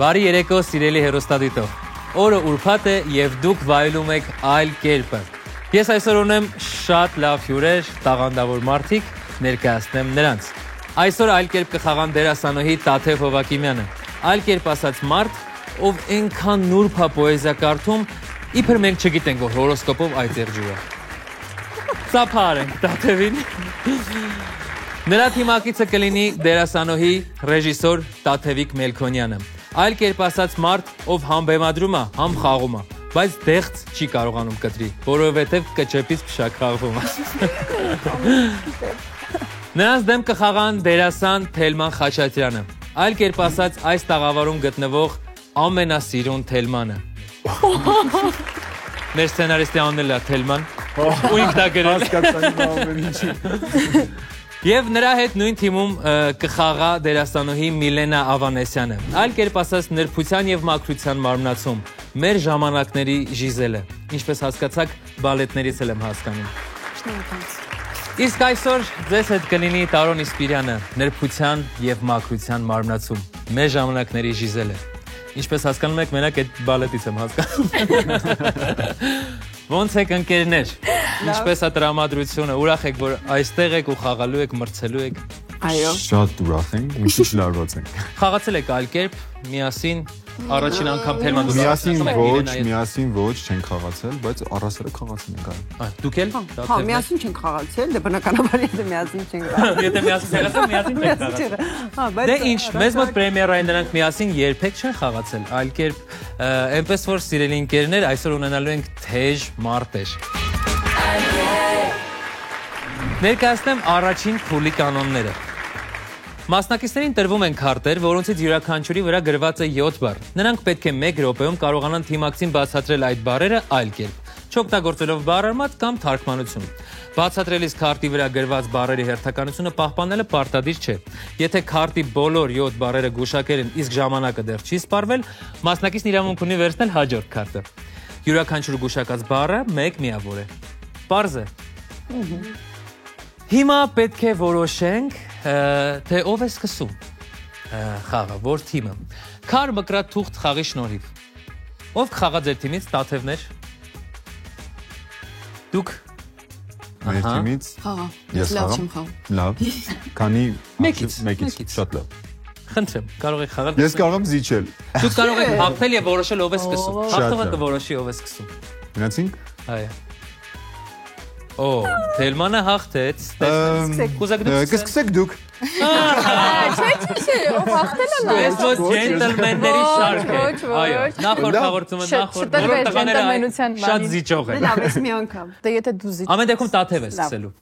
Բարի երեկո, սիրելի հեռուստադիտող։ Օրը ուրբաթ է եւ դուք վայելում եք այլ կերպը։ Ես այսօր ունեմ շատ լավ հյուրեր, տաղանդավոր մարդիկ, ներկայացնեմ նրանց։ Այսօր այլ կերպ կխաղան դերասանուհի Տաթև Հովակիմյանը։ Այլ կերպ ասած մարդ, ով այնքան նուրբ է պոեզիա կարդում, իբր մենք չգիտենք, որ հորոսկոպով այդ երջուր է։ Ծափար ենք Տաթևին։ Նրա թիմակիցը կլինի դերասանուհի ռեժիսոր Տաթևիկ Մելքոնյանը։ Այլ կերպ ասած մարդ, ով համ բեմադրում է, համ խաղում է, բայց դեղց չի կարողանում կտրի, որովհետև կճեպից փշակ խաղվում է։ Նրանց դեմ կխաղան դերասան Թելման Խաչատրյանը։ Այլ կերպ ասած այս տաղավարում գտնվող ամենասիրուն Թելմանը։ Մեր սցենարիստի անունն է Թելման։ Ու ինքն է գրել։ Եվ նրա հետ նույն թիմում կխաղա դերասանուհի Միլենա Ավանեսյանը։ Այլ կերպ ասած նրբության եւ մաքրության մարմնացում, մեր ժամանակների Ժիզելը։ Ինչպես հասկացաք, բալետներից էլ եմ հասկանում։ Իսկ այսօր ձեզ հետ կլինի Տարոն Իսպիրյանը, նրբության եւ մաքրության մարմնացում, մեր ժամանակների Ժիզելը։ Ինչպես հասկանում եք, մենակ այդ բալետից եմ հասկանում։ Ոնց եք ընկերներ, ինչպես է տրամադրությունը, ուրախ եք, որ այստեղ եք ու խաղալու եք, մրցելու եք։ Այո։ Շատ ուրախ ենք, մի քիչ լարված ենք։ Խաղացել եք այլ կերպ, միասին, առաջին անգամ Թելման Միասին ոչ չենք խաղացել, բայց առասարակ խաղացել ենք այո։ Դուք էլ։ Հա, միասին չենք խաղացել, դե բնականաբար եթե միասին չենք խաղացել։ Եթե միասին խաղացել, միասին չենք խաղացել։ Հա, բայց Դե ինչ, մեզ մոտ պրեմիերային նրանք միասին երբեք չեն խաղացել, այլ կերպ, այնպես որ սիրելի ընկերներ, այսօր ունենալու ենք թեժ մարտեր։ Ներկայացնեմ առաջին փուլի կանոնները։ Մասնակիցներին տրվում են քարտեր, որոնցից յուրաքանչյուրի վրա գրված է 7 բառ։ Նրանք պետք է 1 րոպեում կարողանան թիմակցին բացատրել այդ բառերը այլ կերպ, չօգտագործելով բառարմատ կամ թարգմանություն։ Բացատրելիս քարտի վրա գրված բառերի հերթականությունը պահպանելը պարտադիր չէ։ Եթե քարտի բոլոր 7 բառերը գուշակել են, իսկ ժամանակը դեռ չի սպառվել, մասնակիցն իրավունք ունի վերցնել հաջորդ քարտը։ Յուրաքանչյուր գուշակած բառը 1 միավոր է։ Պարզ է։ Հիմա պետք է որոշենք, թե ով է սկսում խաղը, որ թիմը։ Քար մկրատ թուղթ խաղի շնորհիվ։ Ով կխաղա ձեր թիմից, Տաթևներ։ Դուք։ Մեր թիմից խաղա։ Ես լավ խաղամ։ չեմ խաղում։ Լավ։ Քանի Մեկից, շատ լավ։ Խնդրեմ, կարող եք խաղալ։ Ես կարող եմ զիջել։ Դուք կարող եք հաղթել եւ որոշել ով է սկսում։ Հաղթողը կորոշի ով է սկսում։ Գնացինք։ Այո։ Օ, Թելմանը հաղթեց։ Կսկսեք դուք։ Չէ, ով հաղթել է Ես ոչ ջենտլմենների շարք է։ Այո, նախորդ հաղորդումը նախորդ, որոնք տղաները շատ զիջող են։ Լավ, ես մի անգամ։ Դե եթե դու զիջ։ Ամեն դեպքում Տաթև է սկսելու։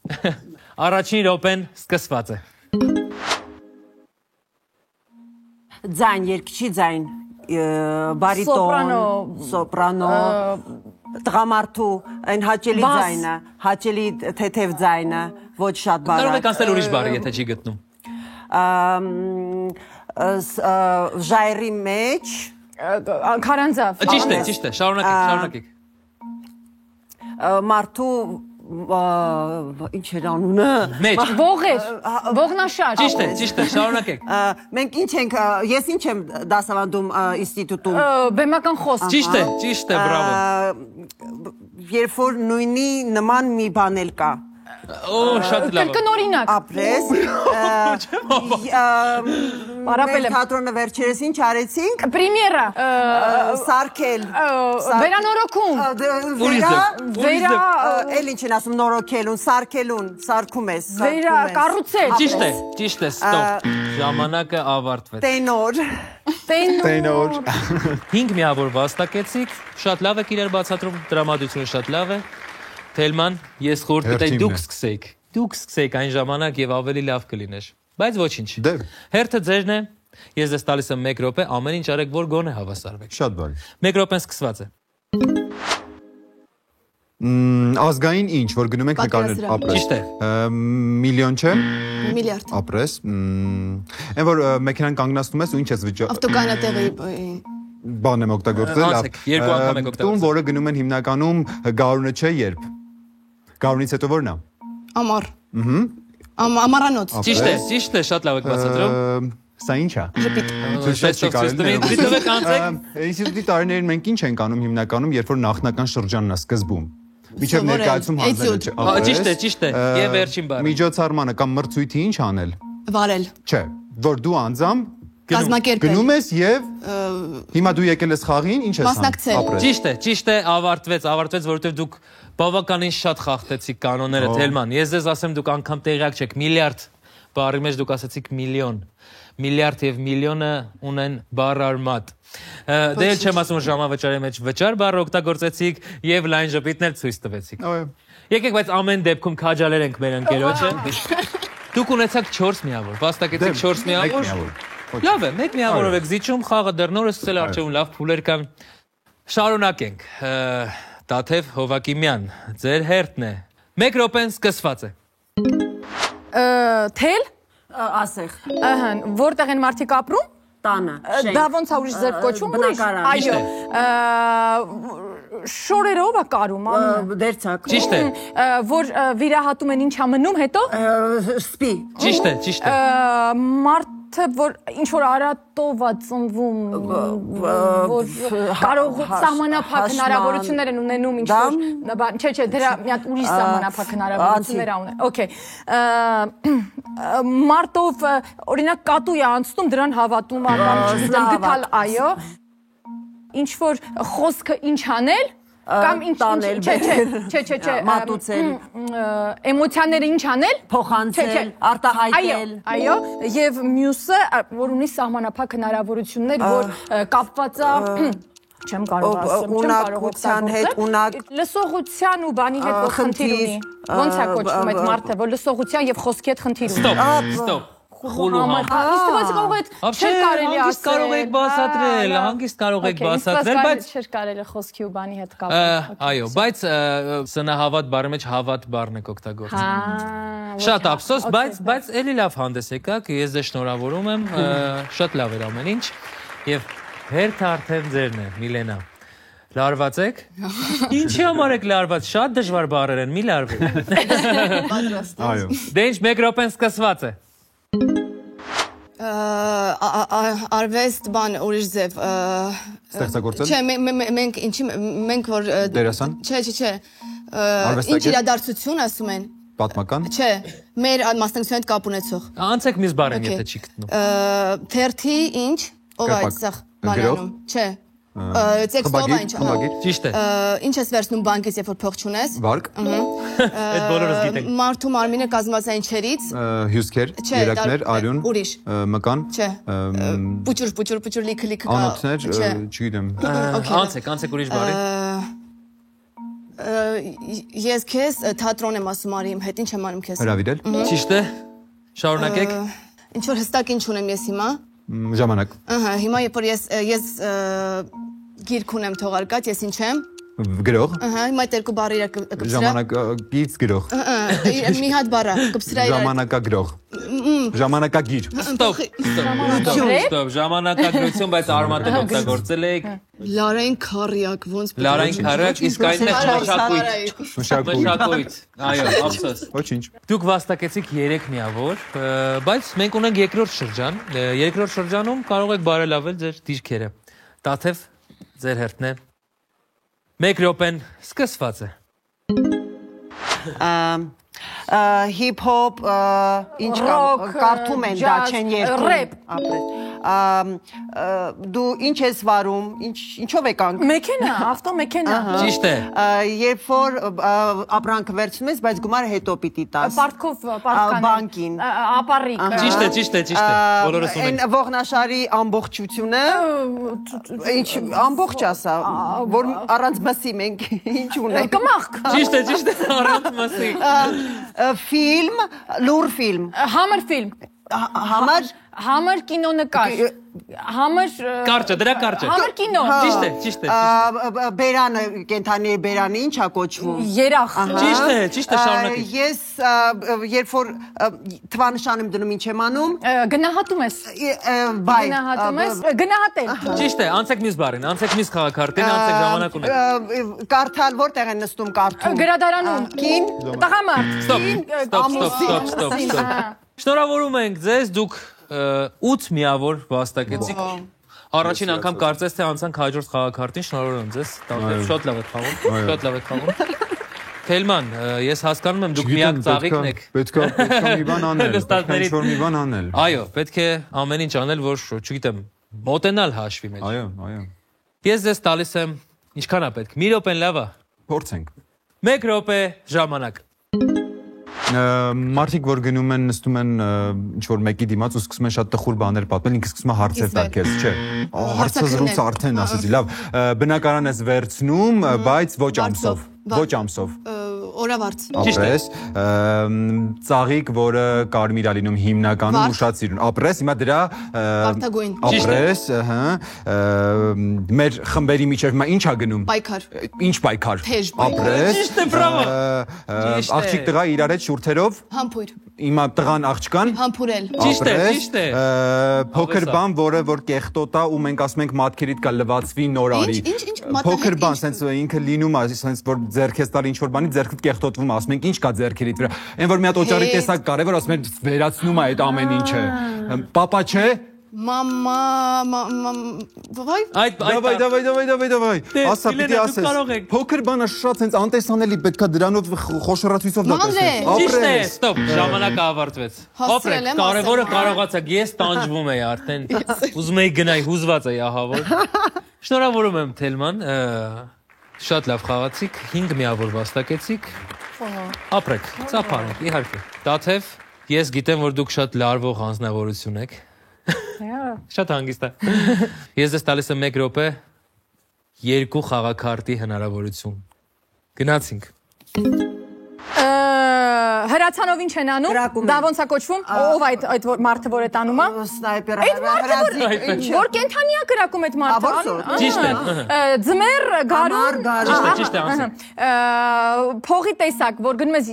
Առաջին րոպեն սկսված է։ Ձայն, երկչի ձայն, բարիտոն, սոպրանո, տղամարդու, այն հաճելի ձայնը, հաճելի թեթև ձայնը, ոչ շատ բարակ։ Կարող եք անցնել ուրիշ բառը, եթե չի գտնում։ Ժայռի մեջ, Քարանձավ։ Ճիշտ է, շարունակեք։ մարդու ինչ էր անունը։ Մեջ։ Ողեր, ողնաշար։ Ճիշտ է, շարունակեք։ Մենք ինչ ենք, ես ինչ եմ դասավանդում ինստիտուտում։ Բեմական խոսք։ Ճիշտ է, բրավո։ Երբ որ նույնի նման մի բան էլ կա։ Օ, շատ լավ։ Կրկնօրինակ։ Ապրես։ Պարապել եմ։ Թատրոնը վերջերս ինչ արեցինք։ Պրեմիերա։ Սարքել։ Վերանորոգում։ Վերա էլ ինչ են ասում նորոգելուն, սարքելուն, սարքում ես։ Վերակառուցել։ Ճիշտ է, ստոպ։ Ժամանակը ավարտվեց։ Տենոր։ 5 միավոր վաստակեցիք, շատ լավ եք իրար բացատրում, տրամադրությունը շատ լավ է։ Թելման, ես խորհուրդ կտայի դուք սկսեիք այն ժամանակ եւ ավելի լավ կլիներ, բայց ոչինչ։ Հերթը ձերն է, ես ձեզ տալիս եմ 1 րոպե, ամեն ինչ արեք, որ գոնե հավասարվեք։ Շատ բարի։ 1 րոպեն սկսված է։ Ազգային ինչ, որ գնում ենք նկարներ ապրես։ Ճիշտ է։ Միլիոն չէ։ Միլիարդ։ Ապրես։ Այն որ մեքենան կանգնացնում ես ու ինչ ես վիճակում։ Ավտոկանատեղի Բան եմ օգտագործել։ Հանցեք, երկու անգամ եք օգտագործել։ Տուն, որը գնում են հիմնականում գարունը չէ, երբ։ Գարունից հետո որն է։ ամառ։ Ամառանոց։ Ճիշտ է, շատ լավ եք բացատրում։ Սա ի՞նչ է։ Դիտովեք անցեք։ Ինստիտուտի տարիներին մենք ինչ ենք անում հիմնականում, երբ որ նախնական շրջանն է սկզբում։ Միջև ներկայացում հանձնելը չէ։ Ճիշտ է։ Եվ վերջին բառը։ Միջոցառմանը կամ մրցույթի ինչ անել։ Վարել։ Չէ, որ դու անձամբ Կազմակերպել։ գնում ես եւ հիմա դու եկել ես խաղին, ինչ ես Մասնակցել։ Ճիշտ է, ավարտվեց, որովհետև դուք բավականին շատ խախտեցիք կանոնները, Թելման։ Ես ձեզ ասեմ, դուք անգամ տեղյակ չեք, միլիարդ բառի մեջ դուք ասացիք միլիոն։ Միլիարդ եւ միլիոնը ունեն բառարմատ։ Դե էլ չեմ ասում ժամավճարի մեջ վճար բառը օգտագործեցիք եւ լայն ժպիտներ ցույց տվեցիք։ Եկեք, բայց ամեն դեպքում քաջալերենք մեր ընկերոջը։ Դուք ունեցաք 4 միավոր, վաստակեցիք 4 միավոր։ Լավ է, 1 միավորով եք զիջում, խաղը դեռ նոր է սկսել, առջևում լավ փուլեր կան։ Շարունակենք։ Տաթև Հովակիմյան, ձեր հերթն է։ 1 րոպեն սկսված է։ Թել։ Ասեղ, Որտեղ են մարդիկ ապրում։ տանը, Դա ոնց է ուրիշ ձև կոչվում։ Այո։ Շորերով է կարում անունը։ դերցակ, Ճիշտ է։ Որ վիրահատում են ինչա մնում հետո։ սպի, Ճիշտ է։ Մարդը որ ինչ որ արատով է ծնվում, որ կարող սահմանափակ հնարավորություններ են ունենում ինչ որ, չէ, դրա մի հատ ուրիշ սահմանափակ հնարավորություններ ունեն։ Okay։ Մարդով օրինակ կատու է անցնում, դրան հավատում է, չգիտեմ, գտալ, այո։ Ինչ որ խոսքը ինչ անել կամ ինչ տանել, չէ, մատուցել, էմոցիաները ինչ անել, փոխանցել, արտահայտել, այո, եւ մյուսը որ ունի սահմանափակ հնարավորություններ, որ կապված է չեմ կարող ասեմ, ունակության հետ, լսողության ու բանի հետ որ խնդիր ունի, ոնց է կոչվում այդ մարդը, որ լսողության եւ խոսքի հետ խնդիր ունի։ Ստոպ։ Խուլու համար։ Իսկ կարող է չէ կարելի ասել։ Կարող եք բացատրել, հանգիստ կարող եք բացատրել, բայց չէ կարելի խոսքի ու բանի հետ կապել։ Այո, բայց սնահավատ բառի մեջ հավատ բառն եք օգտագործում։ Շատ ափսոս, բայց էլի լավ հանդես եկաք, ես ձեզ շնորհավորում եմ, շատ լավ էր ամեն ինչ եւ հերթը արդեն ձերն է, Միլենա։ Լարված եք։ Ինչի համար եք լարված, շատ դժվար բառեր են, մի լարվեք։ Այո։ Դե ինչ 1 րոպեն սկսված է։ Արվեստ բան ուրիշ ձև Ստեղծագործել։ Չէ, մենք ինչի մենք որ Դերասան։ Չէ ինչ իրադարձություն ասում են Պատմական։ Չէ, մեր մասնակցության հետ կապ ունեցող Անցեք մյուս բառին, եթե չի գտնում։ Թերթի ինչ ով է այդտեղ բանանում Չէ Տեքստով ինչ Ճիշտ է։ Ինչ ես վերցնում բանկից, երբ որ փող չունես։ Վարկ։ Այդ բոլորս գիտենք։ Մարդու մարմինը կազմված է ինչերից։ Հյուսքեր, երակներ, արյուն, ուրիշ։ մկան։ Չէ։ Պուճուր լիքը կա։ Անոթներ, չգիտեմ։ Անցեք ուրիշ բառի։ Ես քեզ թատրոն եմ ասում արի իմ հետ, ինչ եմ անում քեզ։ Հրավիրել։ Ճիշտ է։ Շարունակեք։ Ինչ որ հստակ ինչ ունեմ ես հիմա։ Ժամանակ։ Հիմա երբ որ ես գիրք ունեմ թողարկած, ես ինչ եմ։ Գրող։ Հիմա այդ երկու բառերը կպսրա։ Ժամանակակից գրող։ Մի հատ բառը կպսրա իրար։ Ժամանակագրող։ Ժամանակագիր։ Ստոպ։ Ժամանակագրություն, բայց արմատը օգտագործել եք։ Լարային քարյակ, ոնց։ Լարային քարյակ, իսկ այնտեղ մշակույթ։ Այո, ափսոս։ Ոչինչ։ Դուք վաստակեցիք 3 միավոր, բայց մենք ունենք երկրորդ շրջան։ Երկրորդ շրջանում կարող եք բարելավել ձեր դիրքերը։ Տաթև, ձեր հերթն է։ 1 րոպեն սկսված է։ Հիփ-հոփ, ինչ կարդում են, դա չեն երգում։ Դու ինչ ես վարում, ինչով եք անգ։ Մեքենա, ավտոմեքենա։ Ճիշտ է։ Երբ որ ապրանքը վերցնում ես, բայց գումարը հետո պիտի տաս։ Պարտքով պարտքան։ Բանկին։ Ապառիկ։ Ճիշտ է։ Բոլորս ունենք։ Այն ողնաշարի ամբողջությունը, ինչ ամբողջ ասա, որ առանց մսի մենք ինչ ունենք։ Կմախք։ Ճիշտ է, առանց մասի։ Ֆիլմ, լուր ֆիլմ։ Համր ֆիլմ։ Համր կինո նկար։ Համր Կարճը, դրա կարճը։ Համր կինո։ Ճիշտ է։ Բերանը, կենթանի բերանը ինչ է կոչվում։ Երախ։ Ճիշտ է, շարունակեք։ Ես երբ որ թվանշան եմ դնում ինչ եմ անում։ Գնահատում ես։ Գնահատում ես։ Գնահատել։ Ճիշտ է, անցեք մյուս բառին, անցեք մյուս քաղաքարտին, անցեք ժամանակ ունեք։ Կարդալ որտեղ են նստում կարդում։ Գրադարանում։ Կին։ Տղամարդ։ Ստոպ։ Շնորհավորում ենք ձեզ, դուք 8 միավոր վաստակեցիք։ Առաջին անգամ կարծես թե անցանք հաջորդ խաղակարտին, շնորհավորում ձեզ։ Շատ լավ եք խաղում, շատ լավ եք խաղում։ Թելման, ես հասկանում եմ դուք միակ ծաղիկն եք։ Պետք է մի բան անել, ինչ-որ մի բան անել։ Այո, պետք է ամեն ինչ անել, որ, չգիտեմ, մոտենալ հաշվի մեջ։ Այո, այո։ Ես ձեզ տալիս եմ, ինչքան է պետք։ Մի րոպեն լավ է։ Փորձենք։ 1 րոպե ժամանակ։ Մարդիկ որ գնում են նստում են ինչ որ մեկի դիմաց ու սկսում են շատ տխուր բաներ պատմել, ինքը սկսում է հարցեր տալ քեզ, չէ։ Հարցը զրույց արդեն ասեցի, լավ, բնակարան ես վերցնում, բայց ոչ ամսով, ոչ ամսով։ Օրավարձ։ Ապրես, ծաղիկ, որը կարմիր է լինում հիմնականում ու շատ սիրուն։ Ապրես, հիմա դրա Վարդագույն։ ապրես, մեր խմբերի միջև հիմա ինչ է գնում։ Պայքար։ Ինչ պայքար։ Թեժ Ապրես։ Ճիշտ է, բրավո։ Աղջիկ տղա իրար հետ շուրթերով։ Համբույր։ Հիմա տղան աղջկան։ Համբուրել։ Ճիշտ է, ճիշտ է։ Փոքր բան, որը որ կեղտոտ է ու մենք ասում ենք մատքերիդ կա լվացվի նոր արի։ Ինչ Փոքր բան, sense ինքը լինում է, sense որ ձերքես տալ ինչ որ բանի, ձերքդ կեղտոտվում, ասում ենք ինչ կա ձերքերիդ վրա։ Այն որ մի հատ օճառի տեսակ կար է, որ ասում են վերացնում է այդ ամեն ինչը։ Պապա չէ։ Մամա, վայ։ Դավայ։ Ասա պիտի ասես։ Փոքր բանը շատ sense անտեսանելի պետքա դրանով խոշորացույցով դա տեսնես։ Ճիշտ է, ստոպ, ժամանակը ավարտվեց։ Ապրեք, կարևորը կարողացաք, ես տանջվում եի արդեն։ Ուզում եի գնայի, հուզված էի ահավոր։ Շնորհավորում եմ Թելման, շատ լավ խաղացիք, 5 միավոր վաստակեցիք։ Ապրեք, ծափարեք, իհարկե։ Տաթև, ես գիտեմ, որ դուք շատ լարվող անձնավորություն եք։ Շատ հանգիստ է։ Ես ձեզ տալիս եմ 1 րոպե 2 խաղակարտի հնարավորություն։ Գնացինք։ Հրացանով ինչ են անում։ Դա ոնց է կոչվում։ Ով այդ մարդը որ է տանում է։ Սնայպեր Այդ մարդը որ կենթանի է կրակում այդ մարդը։ Ճիշտ է։ Ձմեր, գարուն։ Ճիշտ է, անցը։ Փողի տեսակ, որ գնում ես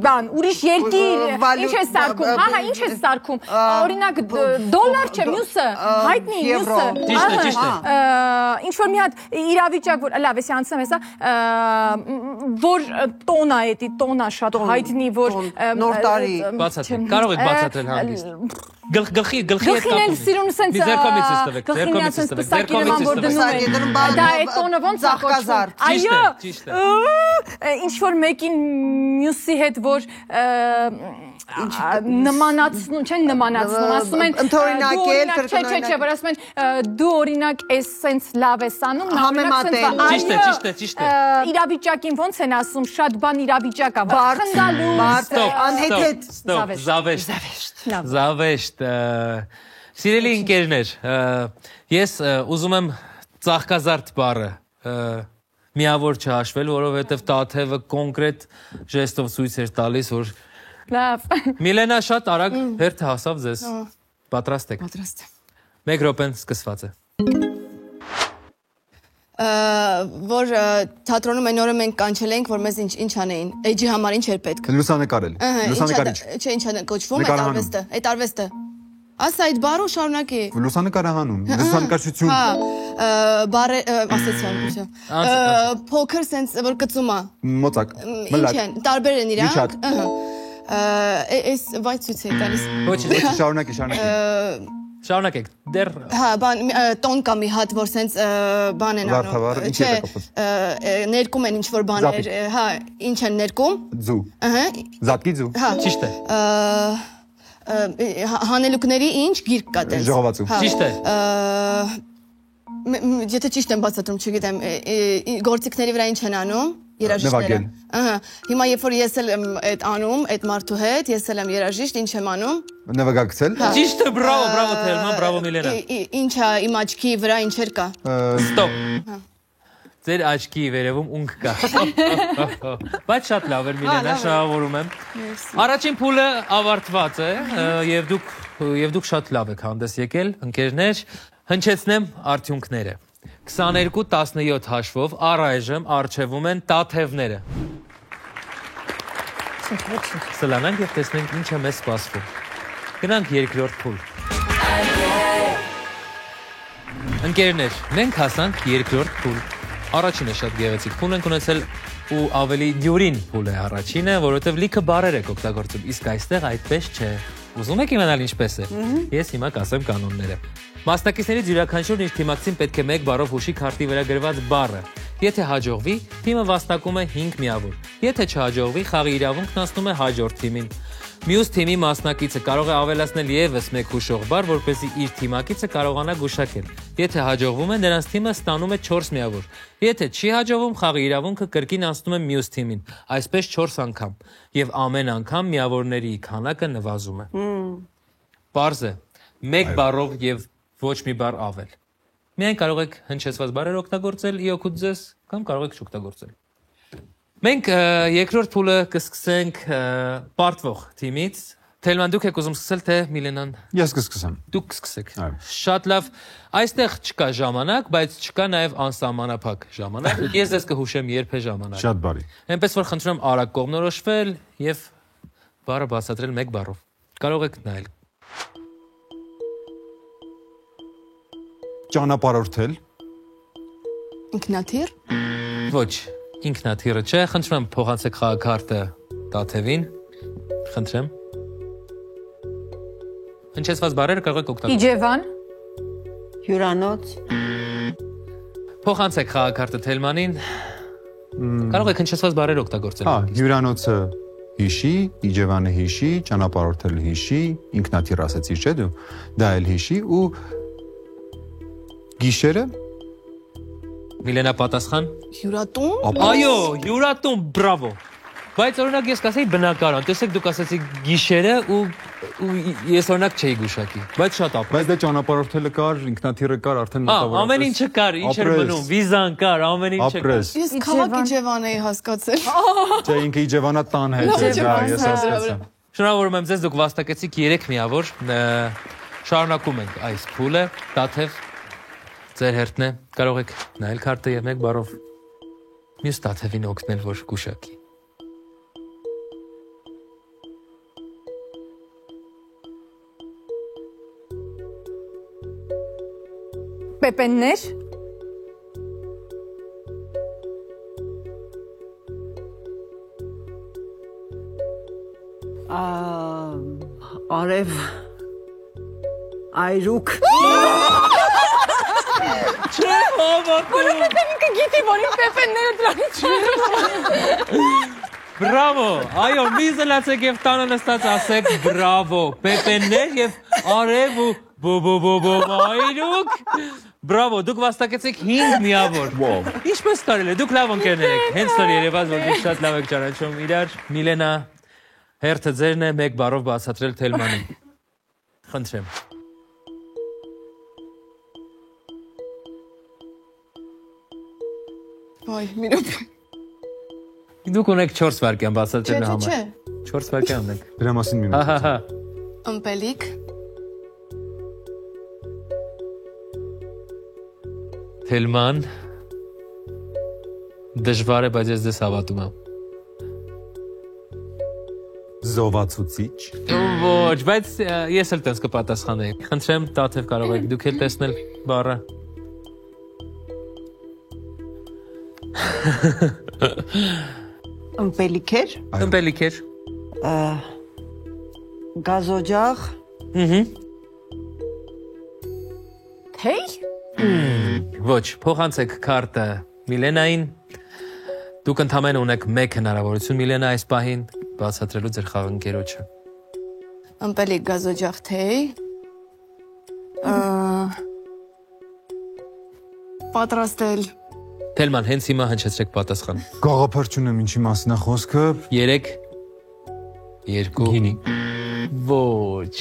բան, ուրիշ երկիր, ինչ է սարքում։ Հա, ինչ է սարքում։ Օրինակ դոլար չէ, մյուսը, հայտնի մյուսը։ Ճիշտ է։ Ինչ որ մի հատ իրավիճակ որ լավ, էսի անցնեմ հեսա, որ տոնա է, տոնա շատ հայտնի որ նոր տարի բացատրել, կարող եք բացատրել հանգիստ։ Գլխի հետ գլխին էլ սիրուն սենց գլխին որ դնում են դա է տոնը ոնց է կոչվում այո ինչ որ մեկին մյուսի հետ որ նմանացնում չեն նմանացնում ասում են ընդօրինակել չէ որ ասում են դու օրինակ էս սենց լավ ես անում համեմատել ճիշտ է իրավիճակին ոնց են ասում շատ բան իրավիճակ է խնդալու անհետ Զավեշտ Սիրելի ընկերներ ես ուզում եմ ծաղկազարդ բառը միավոր չհաշվել որովհետև Տաթևը կոնկրետ ժեստով ցույց էր տալիս որ լավ Միլենա շատ արագ հերթը հասավ ձեզ պատրաստ եք Պատրաստ եմ Մեկ րոպեն սկսված է որ թատրոնում այն օրը մենք կանչել ենք որ մեզ ինչ անեին էջի համար ինչ էր պետք Լուսանկարել լուսանկարիչ չէ ինչ է կոչվում այդ արվեստը ասա այդ բառը շարունակի լուսանկարահանում լուսանկարչություն հա բառը ասեցիա փոքր sense որ կծում է մոծակ ինչ են տարբեր են իրանք այս վայ ցույց է տալիս Ոչ շարունակի Շարունակեք դեռ հա բան տոն կա մի հատ որ sense բան են անում չէ ներկում են ինչ որ բաներ հա ինչ են ներկում ձու ըհը զատկի ձու ճիշտ է հանելուկների ինչ գիրք կա տես ժողովածու ճիշտ է եթե ճիշտ եմ բացատրում չգիտեմ գործիքների վրա ինչ են անում երաժիշտները ահա հիմա երբ որ ես եմ այդ անում այդ մարդու հետ ես եմ երաժիշտ ինչ եմ անում նվագակցել ճիշտ է բրավո Թելման բրավո Միլենա ինչ է իմ աչքի վրա ինչեր կա ստոպ Ձեր աչքի վերևում ունք կա բայց շատ լավ էր Միլենա շնորհավորում եմ Առաջին փուլը ավարտված է եւ դուք շատ լավ եք հանդես եկել ընկերներ հնչեցնեմ արդյունքները 22-17 հաշվով առայժմ առջևում են Տաթևները Սլանանք եւ տեսնենք ինչ է մեզ սպասվում Գնանք երկրորդ փուլ Ընկերներ մենք հասանք երկրորդ փուլ Առաջինը շատ գեղեցիկ փուլ ենք ունեցել ու ավելի դյուրին փուլ է առաջինը որովհետեւ լիքը բառեր եք օգտագործում իսկ այստեղ այդպես չէ Ուզում եք իմանալ ինչպես է։ Ես հիմա կասեմ կանոնները։ Մասնակիցներից յուրաքանչյուրն իր թիմակցին պետք է 1 բառով հուշի քարտի վրա գրված բառը։ Եթե հաջողվի, թիմը վաստակում է 5 միավոր։ Եթե չհաջողվի, խաղի իրավունքն անցնում է հաջորդ թիմին։ Մյուս թիմի մասնակիցը կարող է ավելացնել ևս 1 հուշող բառ, որպեսզի իր թիմակիցը կարողանա գուշակել։ Եթե հաջողվում է, նրանց թիմը ստանում է 4 միավոր։ Եթե չի հաջողվում, խաղի իրավունքը կրկին անցնում է մյուս թիմին, այսպես 4 անգամ, եւ ամեն անգամ միավորների քանակը նվազում է։ Պարզ է, 1 բառով եւ ոչ մի բառ ավել։ Միայն կարող եք հնչեցված բառեր օգտագործել ի օգուտ ձեզ, կամ կարող եք չօգտագործել։ Մենք երկրորդ փուլը կսկսենք պարտվող թիմից։ Թելման, դուք եք ուզում սկսել, թե Միլենան։ Ես կսկսեմ։ Դուք կսկսեք։ Շատ լավ։ Այստեղ չկա ժամանակ, բայց չկա նաև անսահմանափակ ժամանակ։ Ես ձեզ կհուշեմ երբ է ժամանակը։ Շատ բարի։ Այնպես որ խնդրում արագ կողմնորոշվել եւ բառը բացատրել 1 բառով։ Կարող եք նայել։ Ճանապարհորդել։ Ինքնաթիռ։ Ոչ, ինքնաթիռը չէ, խնդրում եմ փոխանցեք խաղաքարտը Տաթևին։ Խնդրեմ։ Հնչեցված բառերը կարող եք օգտագործել։ Իջևան։ Հյուրանոց։ Փոխանցեք խաղաքարտը Թելմանին։ Կարող եք հնչեցված բառեր օգտագործել։ Հյուրանոցը հիշի, Իջևանը հիշի, ճանապարհորդել հիշի, ինքնաթիռ ասեցի, չէ՞ դու։ Դա էլ հիշի ու գիշերը։ Միլենա պատասխան։ Հյուրատուն։ Այո, հյուրատուն, բրավո։ Բայց օրինակ ես կասեի բնակարան, տեսեք դուք ասացիք գիշերը ու ես օրինակ չէի գուշակի, բայց շատ ապրես։ Բայց դա ճանապարհորդելը կար, ինքնաթիռը կար, արդեն մոտավորապես։ Ամեն ինչը կար, ինչ էր մնում, վիզան կար, ամեն ինչը կար։ Ես քաղաք Իջևան էի հասկացել։ Չէ, ինքը Իջևանա տան հետ է, դա ես հասկացա։ Շնորհավորում եմ ձեզ, դուք վաստակեցիք 3 միավոր։ Շարունակում ենք այս փուլը, Տաթև ձեր հերթն է, կարող եք նայել քարտը եւ 1 բառով մյուս Տաթևին օգնել, որ գուշակի։ Պեպեններ։ Արև այրուկ։ Չէ, հավատում։ Որովհետև ինքը գիտի, որ իմ պեպենները դրանից չեն։ Բրավո։ Այո, մի զլացեք եւ տանը նստած ասեք բրավո։ Պեպեններ եւ արև ու բո այրուկ։ Բրավո, դուք վաստակեցիք 5 միավոր։ Ինչպես կարելի է, դուք լավ ընկերներ եք։ Հենց նոր երևաց, որ դուք շատ լավ եք ճանաչում իրար։ Միլենա, հերթը ձերն է 1 բառով բացատրել Թելմանին։ Խնդրեմ։ Ոյ, մինոտ։ Դուք ունեք 4 վայրկյան բացատրելու համար։ Չէ։ 4 վայրկյան ունեք։ Դրա մասին մի Հա։ Ըմպելիք։ Թելման դժվար է, բայց ես ձեզ հավատում եմ։ Զովացուցիչ։ Ոչ, բայց ես էլ տես կպատասխանեի։ Խնդրեմ, Տաթև կարող եք դուք էլ տեսնել բառը։ Ըմպելիքեր։ Ըմպելիքեր։ Գազոջախ։ Թեյ։ Ոչ, փոխանցեք քարտը Միլենային։ Դուք ընդամենը ունեք 1 հնարավորություն Միլենա այս պահին բացատրելու ձեր խաղընկերոջը։ Ըմպելիք, գազոջախ, թեյ։ Պատրաստել։ Թելման, հենց հիմա հնչեցրեք պատասխան։ Գաղափար չունեմ ինչի մասին է խոսքը։ 3 2 Գինի։ Ոչ։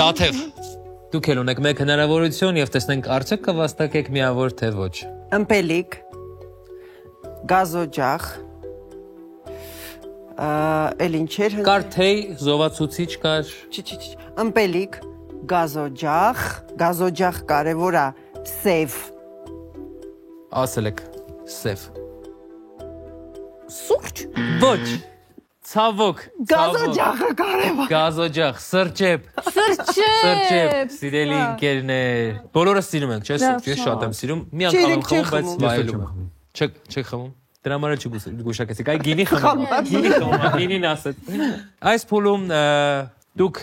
Տաթև, դուք էլ ունեք 1 հնարավորություն եւ տեսնենք արդյոք կվաստակեք միավոր թե ոչ։ Ըմպելիք։ Գազոջախ։ Էլ ինչեր։ Կար թեյ, զովացուցիչ կար։ Ըմպելիք, գազոջախ կարևոր է, սև։ Ասել եք սև։ Սուրճ։ Ոչ։ Ցավոք։ Գազոջախը կարևոր։ Գազոջախ, սրճեպ։ Սրճեպ, սիրելի ընկերներ։ Բոլորը սիրում ենք, չէ՞, սուրճ, ես շատ եմ սիրում։ Մի անգամ եմ խմում, բայց վայելում եմ։ Չեք խմում։ Դրա համար չգուշակեցիք։ Այ գինի խմում։ Գինին ասեց։ Այս փուլում դուք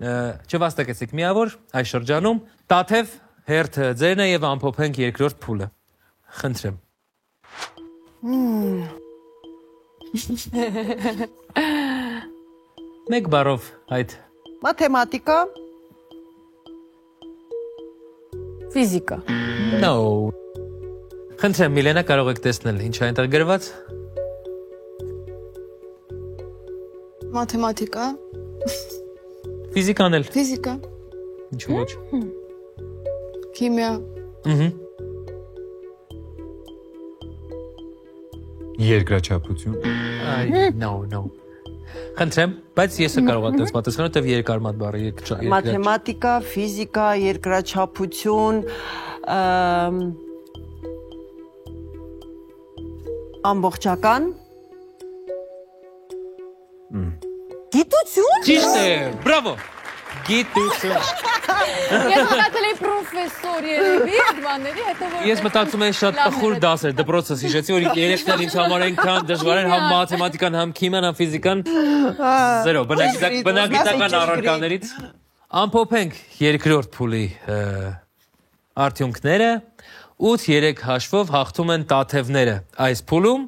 չվաստակեցիք միավոր այս շրջանում, Տաթև հերթը ձերն է եւ ամփոփենք երկրորդ փուլը։ Խնդրեմ։ Մեկ բառով այդ Մաթեմատիկա, Ֆիզիկա։ No։ Խնդրեմ, Միլենա, կարող եք տեսնել ինչ է այնտեղ գրված։ Մաթեմատիկա, Ֆիզիկան էլ։ ֆիզիկա, Ինչու ոչ։ քիմիա, Երկրաչափություն։ Այ, no։ Խնդրեմ, բայց ես կարող եմ դες պատասխանել, որտեվ երկար մատ բառը երկրաչափ։ մաթեմատիկա, ֆիզիկա, երկրաչափություն, ամբողջական, գիտություն։ Ճիշտ է, բրավո։ Գիտություն։ Ես մտածել էի պրոֆեսոր երևի, բաների, հետո որ Ես մտածում եմ շատ տխուր դաս էր, դպրոցս հիշեցի, որ երեքներ ինձ համար այնքան դժվար են, համ մաթեմատիկան, համ քիմիան, համ ֆիզիկան։ Զերո, բնագիտական առարկաներից։ Ամփոփենք երկրորդ փուլի արդյունքները 8-3 հաշվով հաղթում են Տաթևները այս փուլում,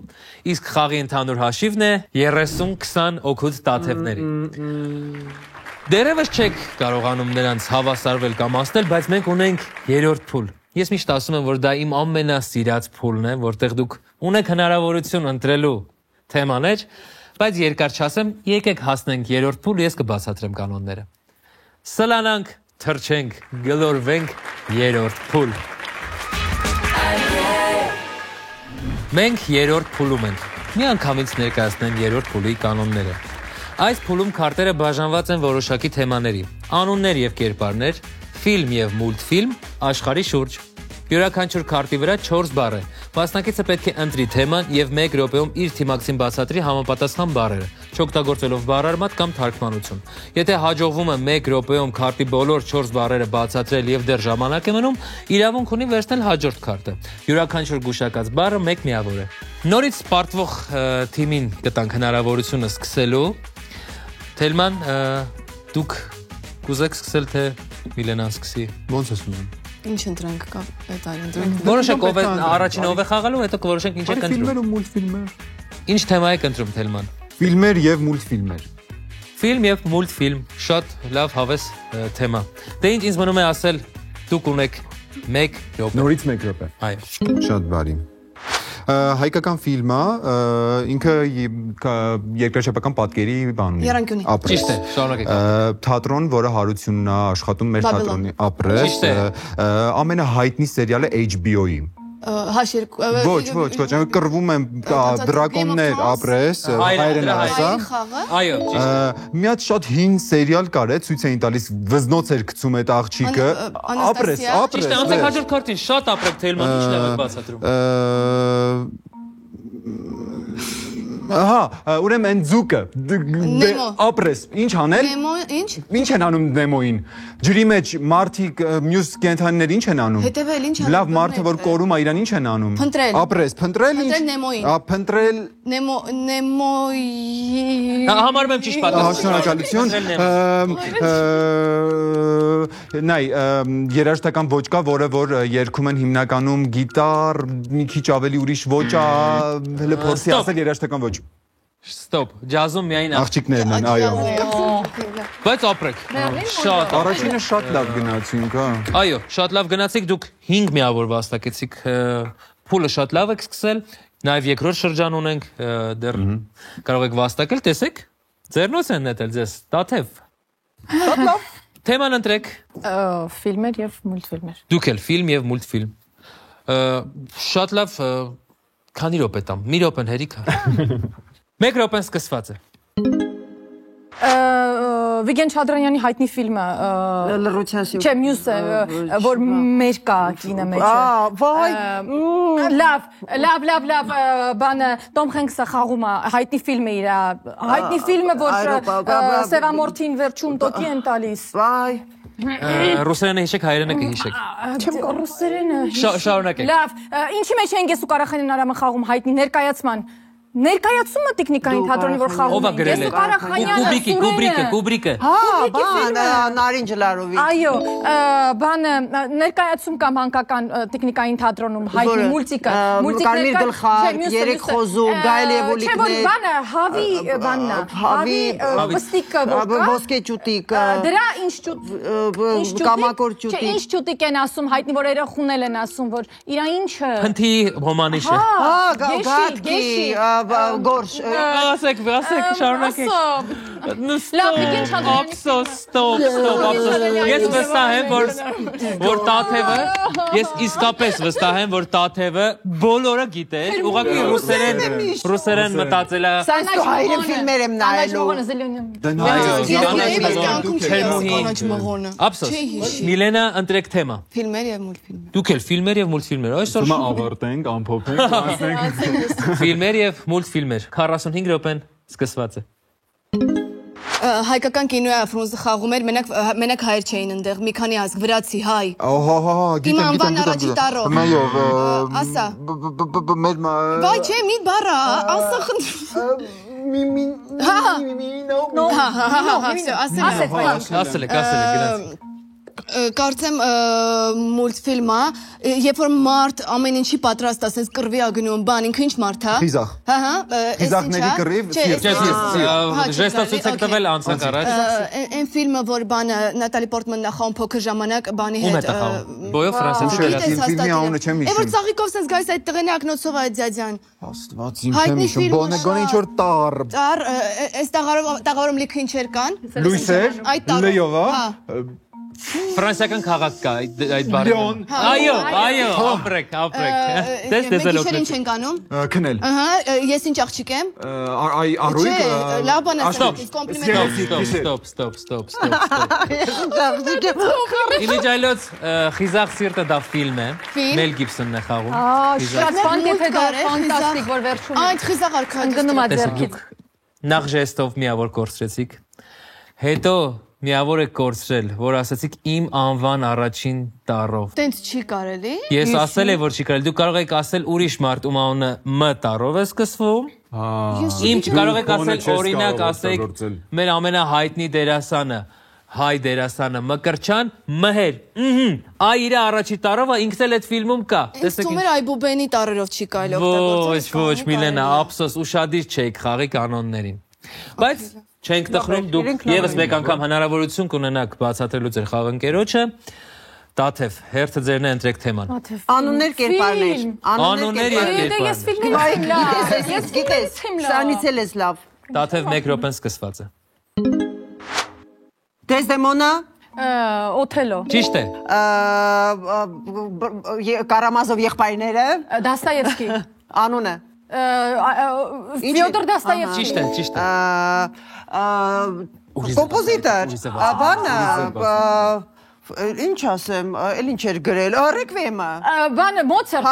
իսկ խաղի ընդհանուր հաշիվն է 30-20 օգուտ Տաթևների։ Դերևս չեք կարողանում նրանց հավասարվել կամ ասնել, բայց մենք ունենք երրորդ փուլ։ Ես միշտ ասում եմ, որ դա իմ ամենասիրած փուլն է, որտեղ դուք ունեք հնարավորություն ընտրելու թեմաներ, բայց երկար չասեմ, եկեք հասնենք երրորդ փուլ, ես կբացատրեմ կանոնները։ Սլանանք, թռչենք, գլորվենք երրորդ փուլ։ Մենք երրորդ փուլում ենք։ Միանգամից ներկայացնեմ երրորդ փուլի կանոնները։ Այս փուլում քարտերը բաժանված են որոշակի թեմաների՝ անուններ եւ կերպարներ, ֆիլմ եւ մուլտֆիլմ, աշխարհի շուրջ։ Յուրաքանչյուր քարտի վրա 4 բառ է։ Մասնակիցը պետք է ընտրի թեման եւ 1 րոպեում իր թիմակցին բացատրի համապատասխան բառերը, չօգտագործելով բառարմատ կամ թարգմանություն։ Եթե հաջողվում է 1 րոպեում քարտի բոլոր 4 բառերը բացատրել եւ դեռ ժամանակ է մնում, իրավունք ունի վերցնել հաջորդ քարտը։ Յուրաքանչյուր գուշակած բառը 1 միավոր է։ Նորից պարտվող թիմին կտանք հնարավորությունը սկսելու։ Թելման, դուք կուզեք սկսել թե Միլենան սկսի։ Ոնց ես ուզում։ ինչ ընտրենք կա, այդ այլ ընտրենք։ Որոշեք ով է առաջինը ով է խաղալու, հետո կորոշենք ինչ եք ընտրում։ Ֆիլմեր ու մուլտֆիլմեր։ Ինչ թեմա եք ընտրում, Թելման։ Ֆիլմեր եւ մուլտֆիլմեր։ Ֆիլմ եւ մուլտֆիլմ, շատ լավ հավես թեմա։ Դե ինձ մնում է ասել, դուք ունեք 1 րոպե։ Նորից 1 րոպե։ Այո։ Շատ բարի։ Հայկական ֆիլմ է, ինքը երկրաչափական պատկերի բանն է։ Եռանկյունի։ Ճիշտ է, շարունակեք։ Թատրոն, որը հարությունն է աշխատում մեր թատրոնի ապրես, Ճիշտ է։ ամենահայտնի սերիալը HBO-ի։ H2 Ոչ, կռվում են դրակոններ ապրես, հայրենը ասա։ Այո, ճիշտ։ Մի հատ շատ հին սերիալ կար է, ցույց էին տալիս վզնոց էր գցում այդ աղջիկը, ապրես։ Ճիշտ է, անցեք հաջորդ քարտին, շատ ապրեք Թելման, ինչն է բացատրում։ Ահա, ուրեմն այն ձուկը ապրես, ինչ անել։ Նեմո, ինչ։ Ինչ են անում Նեմոին։ Ջրի մեջ մարդիկ մյուս կենդանիներ ինչ են անում։ Հետևել, ինչ անում։ Լավ մարդը որ կորում է, իրան ինչ են անում։ Փնտրել։ Ապրես, փնտրել ինչ։ Փնտրել Նեմոին։ Փնտրել Նեմոյի։ Համարում եմ ճիշտ պատասխանը։ Շնորհակալություն։ Նայ, երաժշտական ոճ կա, որը որ երգում են հիմնականում գիտար, մի քիչ ավելի ուրիշ ոճ է, հələ փորձի ասել երաժշտական ոճ։ Ստոպ, ջազում միայն Աղջիկներն են, այո։ Բայց ապրեք։ Շատ։ Առաջինը շատ լավ գնացինք, հա։ Այո, շատ լավ գնացիք, դուք 5 միավոր վաստակեցիք, փուլը շատ լավ եք սկսել, նաև երկրորդ շրջան ունենք, դեռ կարող եք վաստակել, տեսեք, ձեռնոց են նետել ձեզ, Տաթև։ Շատ լավ։ Թեման ընտրեք։ Ֆիլմեր եւ մուլտֆիլմեր։ Դուք էլ ֆիլմ եւ մուլտֆիլմ։ Շատ լավ, քանի րոպե տամ, մի րոպեն հերիք։ 1 րոպեն սկսված է։ Վիգեն Չադրանյանի հայտնի ֆիլմը Լռության սիմֆոնիա։ Չէ, մյուսը, որ մեր կա կինը մեջը։ Վայ։ Լավ, բանը Տոմ Հենքսը խաղում է, հայտնի ֆիլմը իր, հայտնի ֆիլմը, որ Սևամորթին վերջում տոկի են տալիս։ Վայ։ Ռուսերենը հիշեք, հայերենը կհիշեք։ Չեմ կա ռուսերենը։ Շարունակեք։ Լավ, ինչի մեջ են ես ու Կարախանյան Արամը խաղում հայտնի ներկայացման։ Ներկայացումը տեխնիկային թատրոնի որ խաղում Ո՞վ է գրել է։ Կուբրիկը։ Բան Նարին Ջլարովի։ Այո, բանը ներկայացում կամ հանկական տեխնիկային թատրոնում հայտնի մուլտիկը, Կարմիր գլխարկ, երեք խոզուկ, Գայլ եւ Ուլիկներ։ Չէ, որ բանը հավի բանն է, հավի վստիկը ոսկե ճուտիկ։ Դրա ինչ ճուտ կամակոր ճուտիկ։ Չէ, ինչ ճուտիկ են ասում, հայտնի որ երախունել են ասում, որ իրա ինչը։ Փնթի հոմանիշը։ Գատկի, գորշ։ Ասեք, շարունակեք։ Լավ, ինչ հանդիպում։ Ափսոս, ստոպ։ Ես վստահ եմ, որ Տաթևը, ես իսկապես վստահ եմ, որ Տաթևը բոլորը գիտեր, ուղղակի ռուսերեն մտածել է։ Սանց հայրը ֆիլմեր եմ նայելու։ Ափսոս։ Միլենա, ընտրեք թեմա։ Ֆիլմեր եւ մուլտֆիլմեր։ Դուք էլ ֆիլմեր եւ մուլտֆիլմեր, այսօր Հիմա ավարտենք, ամփոփենք, ասենք։ ֆիլմեր եւ մուլտֆիլմեր։ 45 րոպեն սկսված է։ Հայկական կինոյա Ֆրունզը խաղում էր, մենակ հայեր չէին ընդեղ, մի քանի ազգ, վրացի, հայ։ Ահա, Իմ անվան առաջի տարով։ Մայով, Ասա։ մեր Վայ, չէ, մի բառա, ասա խնդրում։ Ասել եք, գնաց։ Կարծեմ մուլտֆիլմա, երբ որ մարդ ամեն ինչի պատրաստ է, ասես կռվի է գնում, բան, ինքը ինչ մարդ է։ Խիզախ։ Խիզախների կռիվ, Ժեստացույց եք տվել անցանք առաջ։ Այն ֆիլմը, որ բանը Նատալի Պորտմանն է խաղում փոքր ժամանակ բանի Ում է հետ։ խաղում։ Բոյով ֆրանսիացի։ Ֆիլմի անունը չեմ հիշում։ Որ ծաղիկով sense գայս այդ տղեն ակնոցով այդ ձյաձյան։ Աստված իմ չեմ հիշում, գոնե ինչ որ տար։ Տար, այս տաղավարում լիքը ինչեր կան։ Լույսեր, Լեյովա։ Ֆրանսիական քաղաք կա այդ բառը։ Այո, ապրեք։ Դες Մենք ինչ ենք անում։ Քնել։ Ահա, ես ինչ աղջիկ եմ։ Առույգ։ Լավ բան ասեք, Ստոպ։ Իմիջայլոց խիզախ սիրտը դա ֆիլմ է։ Մել Գիբսոնն է խաղում։ Շատ ֆանտաստիկ որ վերջում։ Այդ խիզախ արքան գնում է ձեռքից։ Նախ ժեստով միավոր կորցրեցիք։ Հետո միավոր եք կորցրել, որ ասացիք իմ անվան առաջին տառով։ Տենց չի կարելի։ Ես ասել եմ, որ չի կարելի։ Դուք կարող եք ասել ուրիշ մարդ ում անունը M տառով է սկսվում։ Իմ կարող եք ասել օրինակ ասեք մեր ամենահայտնի դերասանը, հայ դերասանը Մկրչյան Մհեր։ Այ իր առաջի տառով ինքն էլ այդ ֆիլմում կա։ Տեսեք։ Թումեր Այբուբենի տառերով չի կարելի օգտագործել։ Ոչ, Միլենա, ափսոս ուշադիր չեք խաղի կանոններին։ Բայց չենք տխրում, դուք եւս մեկ անգամ հնարավորություն կունենաք բացատրելու ձեր խաղընկերոջը։ Տաթև, հերթը ձերն է, ընտրեք թեման։ Անուններ, կերպարներ։ Անուններ եւ կերպարներ։ Ես ֆիլմեր լավ։ Ես գիտես, սրանից էլ ես լավ։ Տաթև 1 րոպեն սկսված է։ Դեզդեմոնա, Օթելո։ Ճիշտ է։ Կարամազով եղբայրները, Դաստայևսկի։ անունը։ Ֆյոդոր Դաստայևսկի։ Ճիշտ է։ Կոմպոզիտոր, բանը, ինչ ասեմ, էլ ինչ էր գրել, ռեկվիեմը։ Բանը Մոցարտ։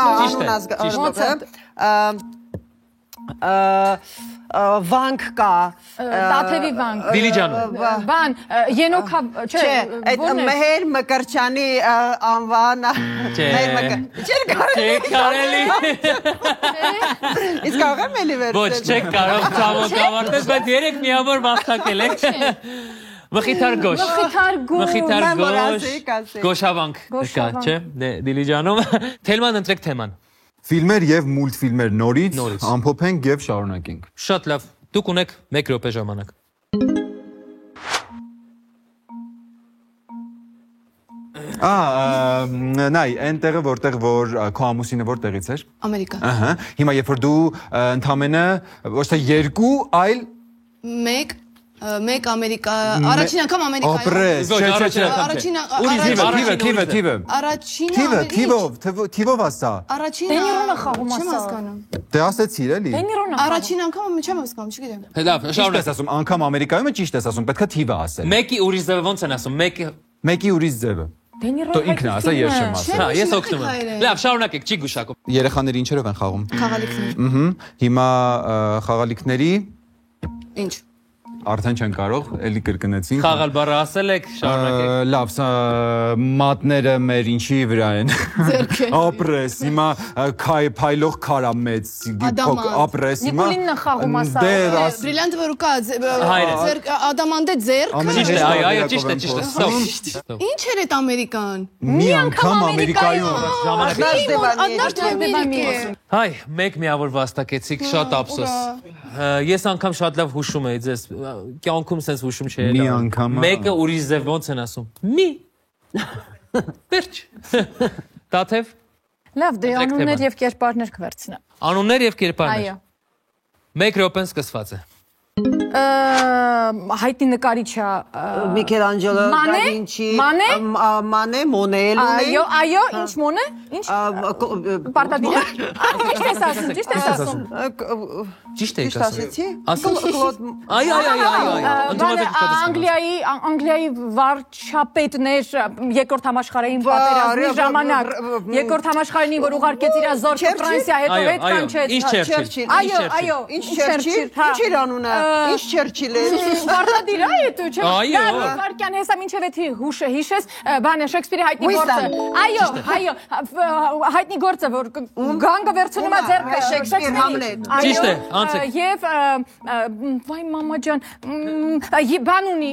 Վանք կա։ Տաթևի վանք։ Դիլիջանո։ Բան, Ենոքա, չէ, այդ Մհեր Մկրչյանի անվանը։ Չէ կարելի։ Իսկ կարող եմ էլի վերցնել։ Ոչ, չեք կարող ցավոք ավարտել, բայց երեք միավոր մաղթակել եք։ Մխիթար գոշ։ Գոշավանք կա, չէ՞։ Դիլիջանում։ Թելման ընտրեք թեման։ Ֆիլմեր եւ մուլտֆիլմեր նորից ամփոփենք եւ շարունակենք։ Շատ լավ։ Դուք ունեք 1 րոպե ժամանակ։ Նայ, այնտեղը որտեղ որ քո ամուսինը որտեղից էր։ Ամերիկա։ Ահա։ Հիմա երբ որ դու ընդամենը ոչ թե 2, այլ 1 Ամերիկա, առաջին անգամ Ամերիկայում։ Ապրես, չէ։ Առաջին Թիվը։ Առաջին Թիվով ասա։ Առաջին Դենիրոնը խաղում ասա։ Չեմ հասկանում։ Դե ասեցիր էլի։ Դենիրոնը։ Առաջին անգամ չեմ հասկանում, չգիտեմ։ Լավ, Ճիշտ ես ասում, անգամ Ամերիկայում է ճիշտ ես ասում, պետք է թիվը ասել։ Մեկի ուրիշ ձևը ոնց են ասում։ Մեկի ուրիշ ձևը։ Դենիրոնը։ Դու ինքն ասա, ես չեմ ասում։ Հա, ես օգնում եմ։ Լավ, շարունակեք, չի գուշակում։ Երեխաները ինչերով են խաղում։ Խաղալիքներ։ Հիմա խաղալիքների Ինչ։ Արդեն չեն կարող, էլի կրկնեցինք։ Խաղալ բառը ասել եք, շարունակեք։ Լավ, սա մատները մեր ինչի վրա են։ Ապրես, հիմա փայլող քարա մեծ, ապրես, հիմա։ Նիկոլինը խաղում ասա։ Բրիլյանտ վրուկա, ձեր ադամանդե ձերքը։ Ճիշտ է, այո, ճիշտ է, ստոպ։ Ինչ էր այդ Ամերիկան։ Մի անգամ Ամերիկայում Հայ, մեկ միավոր վաստակեցիք, շատ ափսոս։ Ես անգամ շատ լավ հուշում էի ձեզ, կյանքում sense հուշում չէ։ Մի անգամ։ Մեկը ուրիշ ձև ոնց են ասում։ Մի։ Վերջ։ Տաթև։ Լավ, դե անուններ եւ կերպարներ կվերցնեմ։ Անուններ եւ կերպարներ։ Այո։ 1 րոպեն սկսված է։ Հայտնի նկարիչա Միքելանջելո դա Վինչի Մանե Մոնել այո ինչ Մոնե ինչ Պարտադիր ճիշտ ես ասում Ճիշտ եք ասում Անգլիայի վարչապետներ երկրորդ համաշխարհային պատերազմի ժամանակ երկրորդ համաշխարհային որ ուղարկեց իր զորքը Ֆրանսիա հետո հետ կանչեց այո ինչ Չերչիլ անունը Ինչ Չերչիլ է Պարտադիր է դու չէ Վարքյան հեսա մինչև էթի հուշը հիշես բանը Շեքսպիրի հայտնի գործը այո հայտնի գործը որ գանգը վերցնում է ձեռքը Շեքսպիր Համլետ Ճիշտ է անցեք եւ վայ մամա ջան բան ունի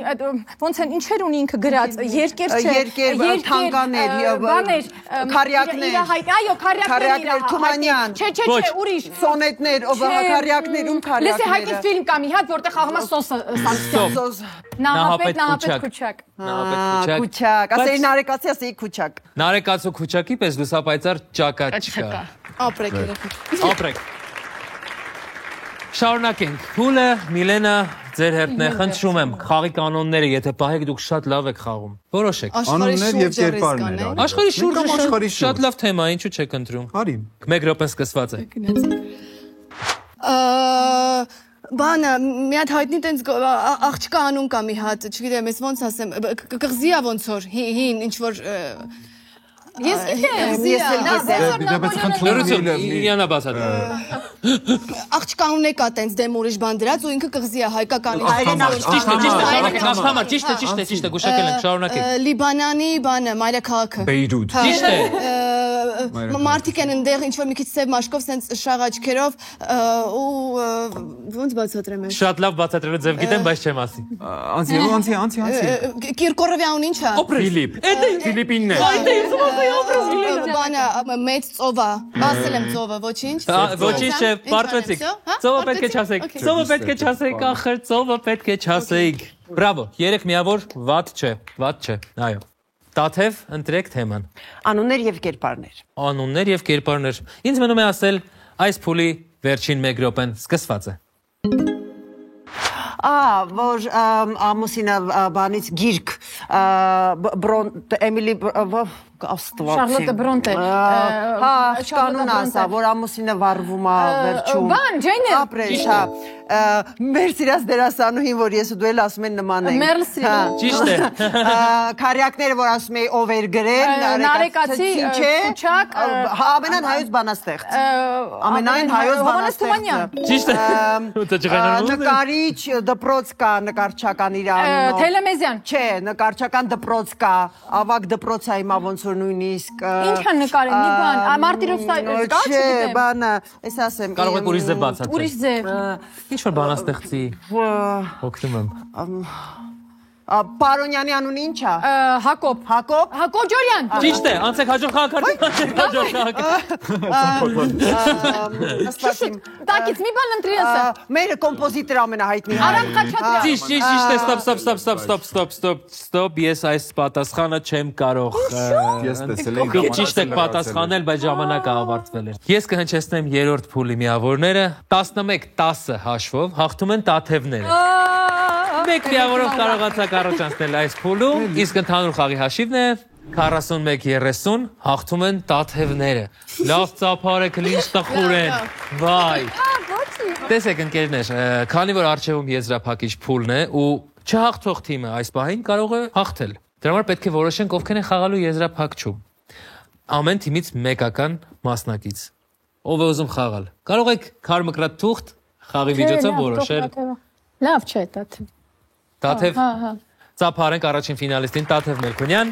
ոնց են ինչեր ունի ինքը գրած երկեր թանկաներ բաներ քարյակներ այո քարյակներ Թումանյան չէ ուրիշ սոնետներ քարյակներ Լսի հայտնի ֆիլմ կա մի հատ որտեղ խաղում է Սոս Սանսյան Նահապետ Քուչակ Քուչակ ասեի Նարեկացի ասեի Քուչակ Նարեկացու Քուչակի պես լուսապայծառ ճակա չկա Ապրեք երեխեք Ապրեք Շարունակենք Փուլը Միլենա ձեր հերթն է խնդրում եմ խաղի կանոնները եթե պահեք դուք շատ լավ եք խաղում որոշեք Անուններ եւ կերպարներ Աշխարհի շուրջ շատ լավ թեմա ինչու չեք ընտրում Արի 1 րոպեն սկսված է Բանը մի հատ հայտնի տենց աղջկա անուն կա մի հատ, չգիտեմ, ես ոնց ասեմ, կղզիա ոնց որ հին ինչ որ Ես Իլիանա բացատրի Աղջկա անուն է կա տենց դեմ ուրիշ բան դրած ու ինքը կղզիա հայկական Ճիշտ է գուշակել ենք շարունակեք Լիբանանի բանը մայրաքաղաքը Բեյրութ Ճիշտ է Մարդիկ են ընդեղ ինչ որ մի քիչ սև մաշկով սենց շաղ աչքերով ու ոնց բացատրեմ ես Շատ լավ բացատրելու ձև գիտեմ բայց չեմ ասի Անցի Կիրկորովի անուն ի՞նչ է Ֆիլիպ Ֆիլիպինն է Բանը մեծ ծովա ասել եմ ծովը ոչինչ Ոչինչ չէ պարտվեցիք Ծովը պետք է չասեք Ծովը պետք է չասեք ախր ծովը պետք է չասեք Բրավո 3 միավոր վատ չէ այո Տաթև ընտրեք թեման Անուններ եւ կերպարներ Անուններ եւ կերպարներ Ինձ մնում է ասել այս փուլի վերջին 1 րոպեն սկսված է որ ամուսինը բանից գիրք Էմիլի Շարլոտը Բրոնտե կանուն ասա որ ամուսինը վառվում է վերջում Բան Ջեյն ապրես մեր սիրած դերասանուհին որ ես ու դու էլ ասում են նման ենք Մերլ Ստրիփ Ճիշտ է քարյակները որ ասում էի ով էր գրել Նարեկացի Քուչակ ամենայն հայոց բանաստեղծ ամենայն հայոց բանաստեղծ Ճիշտ է նկարիչ դպրոց կա նկարչական իր անունով Թելեմեզյան Չէ նկարչական դպրոց կա ավակ դպրոցա հիմա ոնց որ նույնիսկ Ինչ են նկարել մի բան Մարտիրոս կա չգիտեմ բանը ես ասեմ Կարող եք ուրիշ ձև բացատրել Ուրիշ ձև Ինչ որ բանաստեղծի օգնում եմ Պարոնյանի անունը ի՞նչ է Հակոբ Ջորյան Ճիշտ է անցեք հաջող Նստացիմ Տակից մի բան ընտրի ասա Մերը կոմպոզիտոր ամենահայտնի Արամ Խաչատրյան Ճիշտ է ստոպ ես այս պատասխանը չեմ կարող Ես տեսել եմ Ճիշտ եք պատասխանել բայց ժամանակը ավարտվել էր Ես կհնչեցնեմ 3-րդ փուլի միավորները 11-10 հաշվով հաղթում են Տաթևները Մեկ միավորով կարողացաք առաջանցնել այս փուլում, իսկ ընդհանուր խաղի հաշիվն է 41-30 հաղթում են Տաթևները։ Լավ ծափար եք, ինչ տխուր են։ Վայ։ Տեսեք ընկերներ, քանի որ արժևում եզրափակիչ փուլն է ու չհաղթող թիմը այս պահին կարող է հաղթել։ Դրա համար պետք է որոշենք ովքեր են խաղալու եզրափակչում։ Ամեն թիմից մեկական մասնակից։ Ով է ուզում խաղալ։ Կարող եք քարմկրատ թուղթ խաղի միջոցով որոշել։ Լավ չէ դա Տաթև ծափարենք առաջին ֆինալիստին Տաթև Մելքոնյան։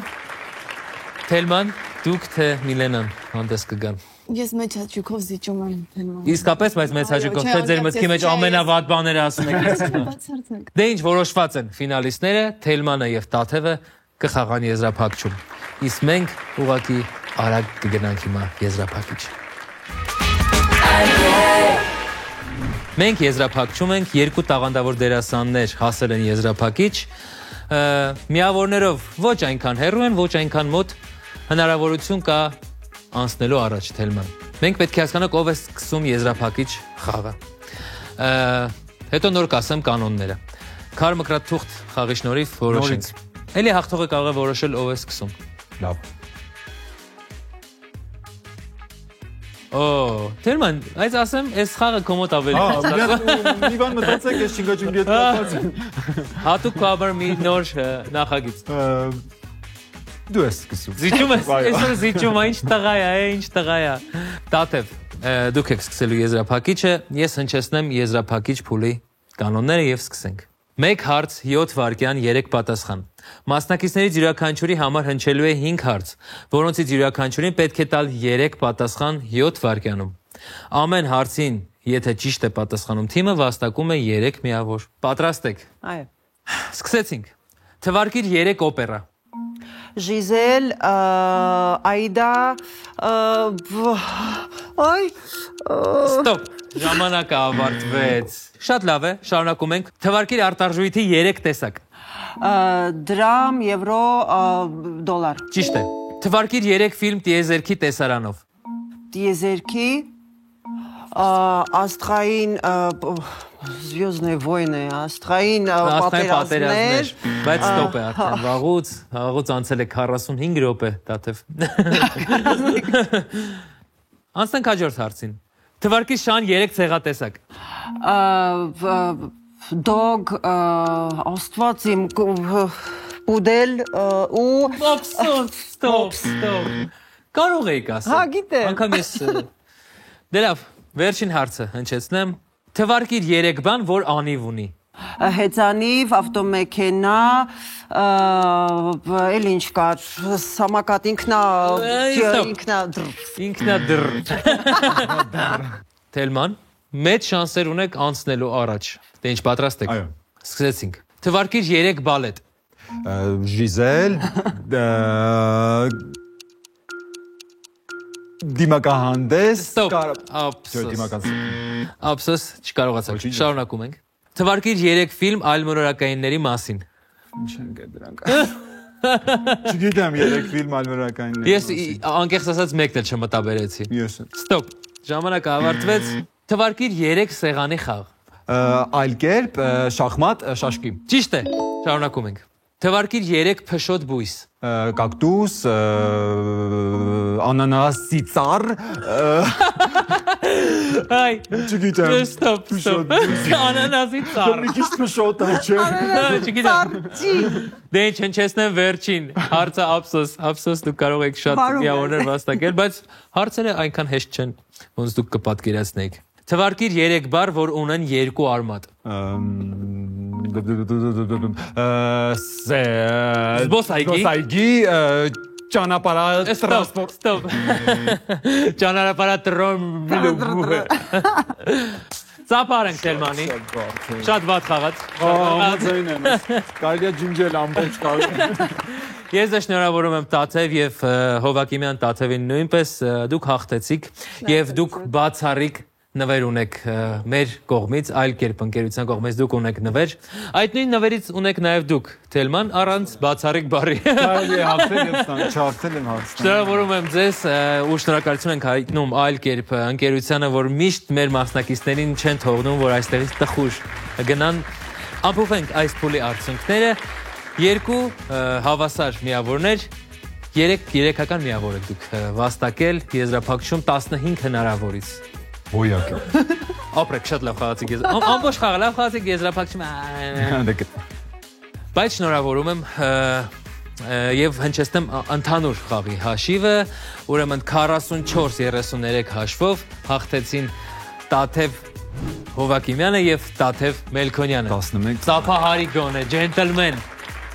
Թելման, դուք թե Միլենան հանդես կգան։ Ես մեծ հաճույքով զիջում եմ Թելման։ Իսկապես, բայց մեծ հաճույքով, թե ձեր մտքի մեջ ամենավատ բաները ասում եք։ Դե ինչ որոշված են ֆինալիստները, Թելմանը եւ Տաթևը կխաղան եզրափակում։ Իսկ մենք ուղղակի արագ կգնանք հիմա եզրափակիչ։ Մենք եզրափակում ենք երկու տաղանդավոր դերասաններ հասել են եզրափակիչ, միավորներով ոչ այնքան հեռու են, ոչ այնքան մոտ հնարավորություն կա անցնելու առաջ Թելման։ Մենք պետք է հասկանանք ով է սկսում եզրափակիչ խաղը։ Հետո նոր կասեմ կանոնները։ Քարմկրաթուղթ խաղի շնորհիվ որոշենք։ Էլի հաղթողը կարող է որոշել ով է սկսում։ Լավ։ Օ, Թելման, այս ասեմ, այս խաղը կոմոդ ավելի Մի բան մտածեք, ես չինգաճունգի հետ կապված։ Հատուկ կաբար մի նոր նախագիծ։ Դու ես սկսում։ Զիջում ես, այսօր զիջում է, ինչ տղա է, ինչ տղա է։ Տաթև, դուք եք սկսելու եզրափակիչը, ես հնչեցնեմ եզրափակիչ փուլի կանոնները եւ սկսենք։ 1 հարց 7 վայրկյան 3 պատասխան։ Մասնակիցներից յուրաքանչյուրի համար հնչելու է 5 հարց, որոնցից յուրաքանչյուրին պետք է տալ 3 պատասխան 7 վայրկյանում։ Ամեն հարցին, եթե ճիշտ է պատասխանում թիմը, վաստակում է 3 միավոր։ Պատրաստ եք։ Այո։ Սկսեցինք։ Թվարկիր 3 օպերա։ Ժիզել, Այդա, այ Ստոպ, ժամանակը ավարտվեց։ Շատ լավ է, շարունակում ենք։ Թվարկիր արտարժույթի 3 տեսակ։ դրամ, եվրո, դոլար։ Ճիշտ է։ Թվարկիր 3 ֆիլմ տիեզերքի տեսարանով։ Տիեզերքի, աստղային, Звездные войны, աստղային պատերազմներ, բայց ստոպ է արդեն, վաղուց անցել է 45 րոպե, Տաթև։ Անցնենք հաջորդ հարցին։ Թվարկի շան 3 ցեղատեսակ։ Dog, աստված իմ, պուդել ու Ստոպ։ Կարող էիք ասել։ Հա, գիտեմ։ Անկամ ես Դե լավ, վերջին հարցը հնչեցնեմ։ Թվարկիր 3 բան, որ անիվ ունի։ Հեծանիվ, ավտոմեքենա, էլ ինչ կար, սամակատ ինքնադր։ Թելման, մեծ շանսեր ունեք անցնելու առաջ։ Դե ինչ պատրաստ եք։ Այո։ Սկսեցինք։ Թվարկիր 3 բալետ։ Ժիզել, դիմակահանդես, Ստոպ։ Ափսոս։ Չկարողացաք։ Շարունակում ենք։ Թվարկիր 3 ֆիլմ այլմոլորակայինների մասին։ Ինչ են դրանք։ Չգիտեմ 3 ֆիլմ այլմոլորակայինների։ Ես անկեղծ ասած մեկն էլ չմտաբերեցի։ Ես։ Ստոպ։ Ժամանակը ավարտվեց։ Թվարկիր 3 սեղանի խաղ։ Այլ կերպ, շախմատ, շաշկի։ Ճիշտ է։ Շարունակում ենք։ Թվարկիր 3 փշոտ բույս։ Կակտուս, անանասի ծառ, Այ, չգիտեմ։ Ստոպ։ Անանասի ծառ։ Մի քիչ փշոտ է, չէ՞։ Չգիտեմ։ Դե ինչ հնչեցնեմ վերջին հարցը ափսոս դուք կարող եք շատ միավորներ վաստակել, բայց հարցերը այնքան հեշտ չեն, ոնց դուք կպատկերացնեիք։ Թվարկիր 3 բառ, որ ունեն 2 արմատ։ Զբոսայգի, ճանապարհատրանսպորտ։ Ստոպ։ Ճանապարհատրանսպորտ։ Ծափարենք Թելմանի։ Շատ վատ խաղաց։ Համաձայն եմ։ Կարելի է ջնջել ամբողջ կարգը։ Ես դե շնորհավորում եմ Տաթև եւ Հովակիմյան Տաթևին նույնպես դուք հաղթեցիք եւ դուք բացառիկ նվեր ունեք մեր կողմից, այլ կերպ ընկերության կողմից դուք ունեք նվեր։ Այդ նույն նվերից ունեք նաև դուք, Թելման, առանց բացառիկ բառի։ Կարելի է հաղթել եւ չհաղթել եմ հարցը։ Շնորհավորում եմ ձեզ ու շնորհակալություն ենք հայտնում այլ կերպ ընկերությանը, որ միշտ մեր մասնակիցներին չեն թողնում, որ այստեղից տխուր գնան։ Ամփոփենք այս փուլի արդյունքները։ 2 հավասար միավորներ, 3 երեքական միավոր եք դուք վաստակել եզրափակում 15 հնարավորից։ Ոյակը։ Ապրեք, շատ լավ խաղացիք ես։ Ամբողջ խաղը լավ խաղացիք եզրափակում։ Բայց շնորհավորում եմ եւ հնչեցնեմ ընդհանուր խաղի հաշիվը, ուրեմն 44-33 հաշվով հաղթեցին Տաթև Հովակիմյանը եւ Տաթև Մելքոնյանը։ 11 Ծափահարի գոնե, ջենտլմեն։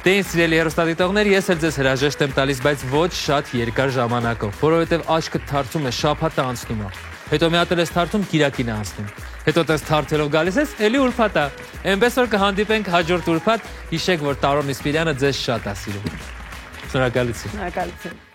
Դե ինձ սիրելի հեռուստադիտողներ, ես էլ ձեզ հրաժեշտ եմ տալիս, բայց ոչ շատ երկար ժամանակով, որովհետև աչքը թարթում է, շաբաթը անցնում է։ Հետո մի հատ էլ ես թարթում, կիրակին է անցնում։ Հետո տես թարթելով գալիս ես, էլի ուրբաթ է։ Էնպես որ կհանդիպենք հաջորդ ուրբաթ, հիշեք, որ Տարոն Իսպիրյանը ձեզ շատ է սիրում։ Շնորհակալություն։ Շնորհակալություն։